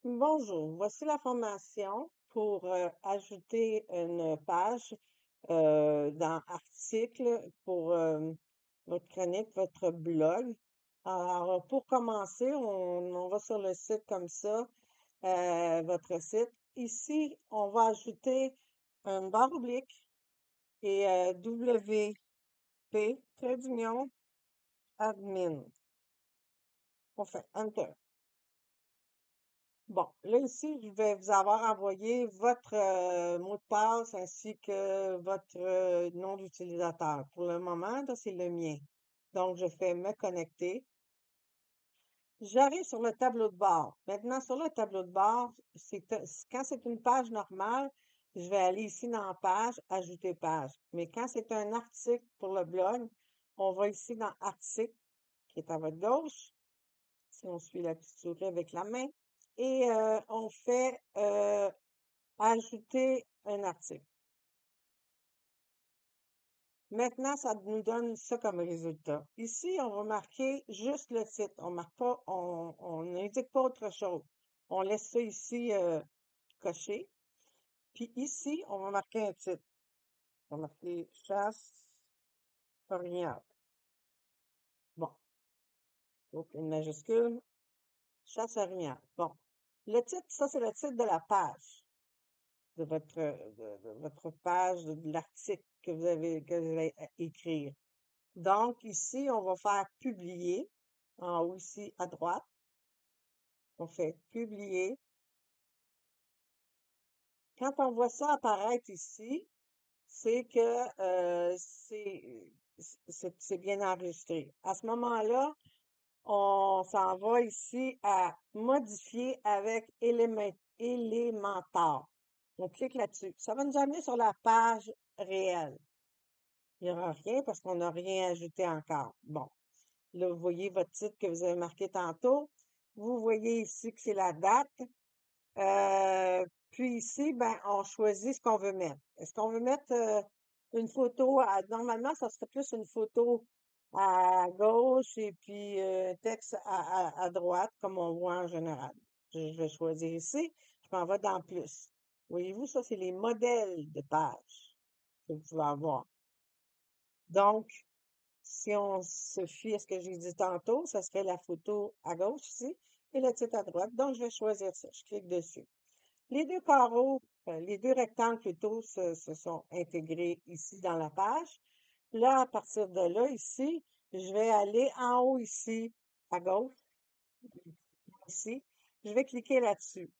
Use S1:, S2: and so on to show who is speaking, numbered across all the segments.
S1: Bonjour, voici la formation pour ajouter une page dans article pour votre chronique, votre blog. Alors, pour commencer, on va sur le site comme ça, votre site. Ici, on va ajouter une barre oblique et WP, trait d'union, admin. On fait Enter. Bon, là ici, je vais vous avoir envoyé votre mot de passe ainsi que votre nom d'utilisateur. Pour le moment, là, c'est le mien. Donc, je fais me connecter. J'arrive sur le tableau de bord. Maintenant, sur le tableau de bord, quand c'est une page normale, je vais aller ici dans page, ajouter page. Mais quand c'est un article pour le blog, on va ici dans article, qui est à votre gauche, si on suit la petite souris avec la main, et on fait ajouter un article. Maintenant, ça nous donne ça comme résultat. Ici, on va marquer juste le titre. On marque pas, on n'indique pas autre chose. On laisse ça ici coché. Puis ici, on va marquer un titre. On va marquer chasse orignale. Bon, donc une majuscule, chasse orignale. Bon. Le titre, ça, c'est le titre de la page, de votre page, de l'article que vous allez écrire. Donc, ici, on va faire publier, en haut ici à droite. On fait publier. Quand on voit ça apparaître ici, c'est que c'est bien enregistré. À ce moment-là, on s'en va ici à modifier avec Elementor. On clique là-dessus. Ça va nous amener sur la page réelle. Il n'y aura rien parce qu'on n'a rien ajouté encore. Bon. Là, vous voyez votre titre que vous avez marqué tantôt. Vous voyez ici que c'est la date. Puis ici, ben, on choisit ce qu'on veut mettre. Est-ce qu'on veut mettre une photo normalement, ça serait plus une photo à gauche et puis un texte à droite, comme on voit en général. Je vais choisir ici. Je m'en vais dans plus. Voyez-vous, ça, c'est les modèles de pages que vous pouvez avoir. Donc, si on se fie à ce que j'ai dit tantôt, ça serait la photo à gauche ici et le titre à droite. Donc, je vais choisir ça. Je clique dessus. Les deux carreaux, les deux rectangles plutôt, se sont intégrés ici dans la page. Là, à partir de là, ici, je vais aller en haut ici, à gauche, ici. Je vais cliquer là-dessus.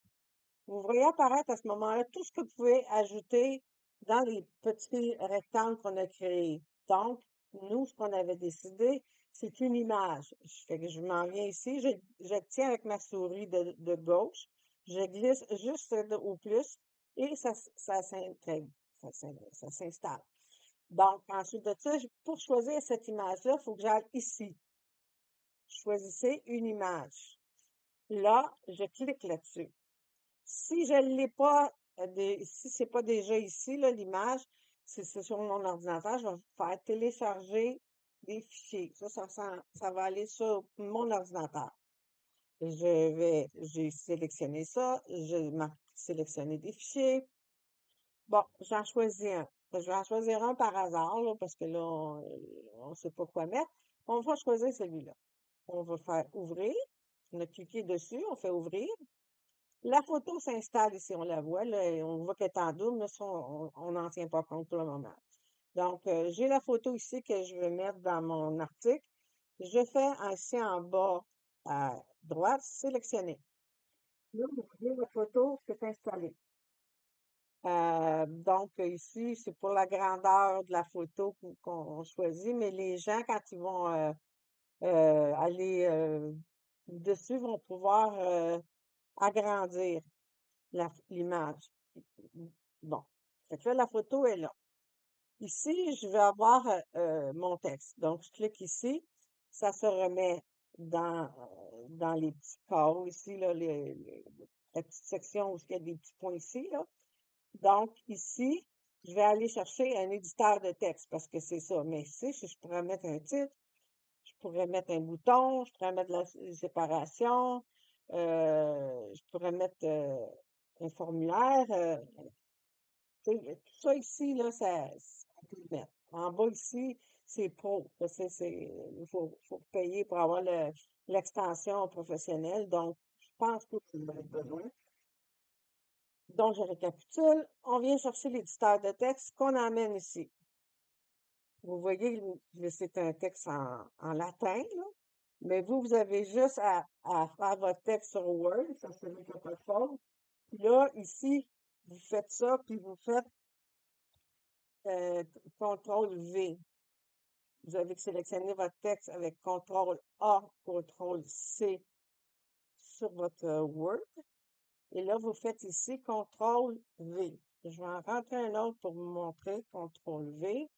S1: Vous voyez apparaître à ce moment-là tout ce que vous pouvez ajouter dans les petits rectangles qu'on a créés. Donc, nous, ce qu'on avait décidé, c'est une image. Fait que je m'en viens ici, je tiens avec ma souris de gauche, je glisse juste au plus et ça s'intègre, ça s'installe. Donc, ensuite de ça, pour choisir cette image-là, il faut que j'aille ici. Choisissez une image. Là, je clique là-dessus. Si je ne l'ai pas, si c'est pas déjà ici, là, l'image, si c'est sur mon ordinateur, je vais faire télécharger des fichiers. Ça va aller sur mon ordinateur. J'ai sélectionné ça, je marque sélectionner des fichiers. Bon, j'en choisis un. Je vais en choisir un par hasard, là, parce que là, on sait pas quoi mettre. On va choisir celui-là. On va faire ouvrir. On a cliqué dessus, on fait ouvrir. La photo s'installe ici, on la voit, là, et on voit qu'elle est en double, mais ça, on n'en tient pas compte pour le moment. Donc, j'ai la photo ici que je veux mettre dans mon article. Je fais ainsi en bas à droite, sélectionner. Là, vous voyez, votre photo s'est installée. Donc, ici, c'est pour la grandeur de la photo qu'on choisit, mais les gens, quand ils vont aller dessus, vont pouvoir agrandir l'image. Bon. Fait que là, la photo est là. Ici, je vais avoir mon texte. Donc, je clique ici. Ça se remet dans les petits carreaux ici, là, la petite section où il y a des petits points ici, là. Donc, ici, je vais aller chercher un éditeur de texte parce que c'est ça. Mais ici, je pourrais mettre un titre, je pourrais mettre un bouton, je pourrais mettre de la séparation, Je pourrais mettre un formulaire. Tu sais, tout ça ici, là, on peut le mettre. En bas ici, c'est pro. Il faut payer pour avoir l'extension professionnelle. Donc, je pense que vous en avez besoin. Donc, je récapitule. On vient chercher l'éditeur de texte qu'on emmène ici. Vous voyez, c'est un texte en latin, là. Mais vous avez juste à faire votre texte sur Word, ça c'est qu'il n'y a pas de faute. Puis là, ici, vous faites ça, puis vous faites euh, CTRL V. Vous avez sélectionné votre texte avec CTRL A, CTRL C sur votre Word. Et là, vous faites ici CTRL V. Je vais en rentrer un autre pour vous montrer. CTRL V.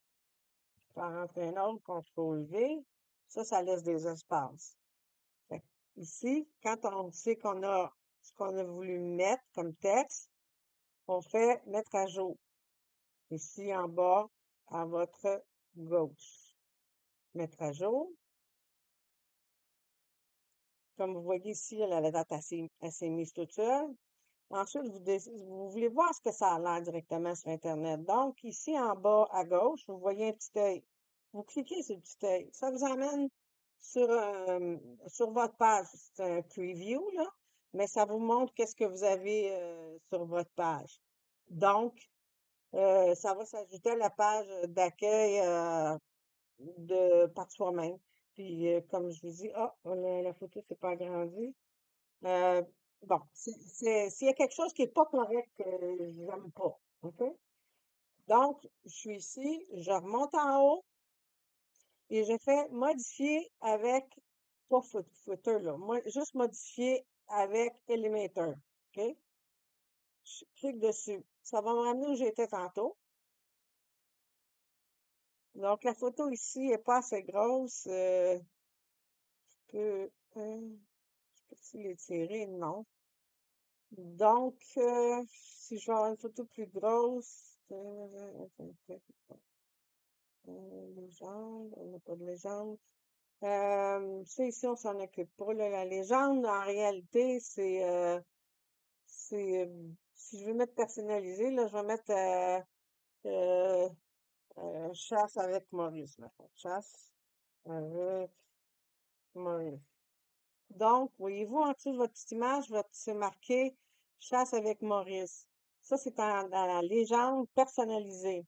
S1: Je vais en rentrer un autre. CTRL V. Ça laisse des espaces. Fait que ici, quand on sait qu'on a ce qu'on a voulu mettre comme texte, on fait mettre à jour. Ici en bas, à votre gauche. Mettre à jour. Comme vous voyez ici, la date elle s'est mise toute seule. Ensuite, vous voulez voir ce que ça a l'air directement sur Internet. Donc, ici en bas à gauche, vous voyez un petit œil. Vous cliquez sur le petit œil. Ça vous amène sur votre page. C'est un preview, là, mais ça vous montre qu'est-ce que vous avez sur votre page. Donc, ça va s'ajouter à la page d'accueil de par soi-même. Puis, comme je vous dis, la photo s'est pas agrandie. Euh, bon, s'il y a quelque chose qui est pas correct, j'aime pas. OK? Donc, je suis ici, je remonte en haut et je fais modifier avec, pas footer, là, moi, juste modifier avec Elementor. OK? Je clique dessus. Ça va me ramener où j'étais tantôt. Donc, la photo ici est pas assez grosse. Que, je peux l'étirer? Non. Donc, si je veux avoir une photo plus grosse, légende, on n'a pas de légende. Ça ici, on s'en occupe pas, là. La légende, en réalité, si je veux mettre personnalisé, là, je vais mettre euh, chasse avec Maurice, mettons. Chasse avec Maurice. Donc, voyez-vous, en dessous de votre petite image, c'est marqué chasse avec Maurice. Ça, c'est dans la légende personnalisée.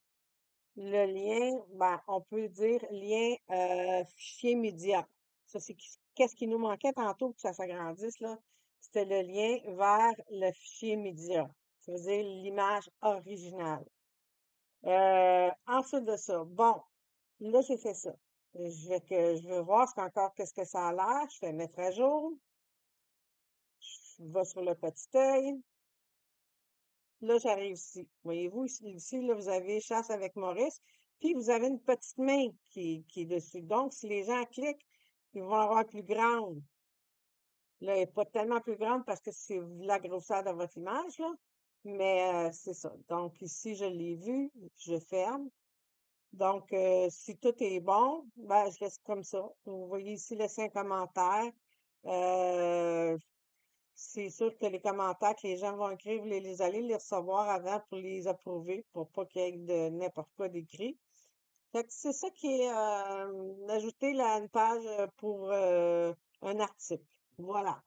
S1: Le lien, ben, on peut dire lien fichier média. Ça, qu'est-ce qui nous manquait tantôt pour que ça s'agrandisse, là? C'était le lien vers le fichier média. Ça veut dire l'image originale. Ensuite de ça, bon, là, j'ai fait ça. Je veux voir encore qu'est-ce que ça a l'air. Je fais mettre à jour. Je vais sur le petit œil. Là, j'arrive ici. Voyez-vous, ici, là, vous avez chasse avec Maurice. Puis, vous avez une petite main qui est dessus. Donc, si les gens cliquent, ils vont avoir plus grande. Là, elle n'est pas tellement plus grande parce que c'est la grosseur de votre image, là. Mais c'est ça. Donc, ici, je l'ai vu. Je ferme. Donc, si tout est bon, ben, je laisse comme ça. Vous voyez ici, laisser un commentaire. Euh, c'est sûr que les commentaires que les gens vont écrire, vous allez les recevoir avant pour les approuver, pour pas qu'il y ait de n'importe quoi d'écrit. Fait que c'est ça qui est ajouté là, à une page pour un article. Voilà.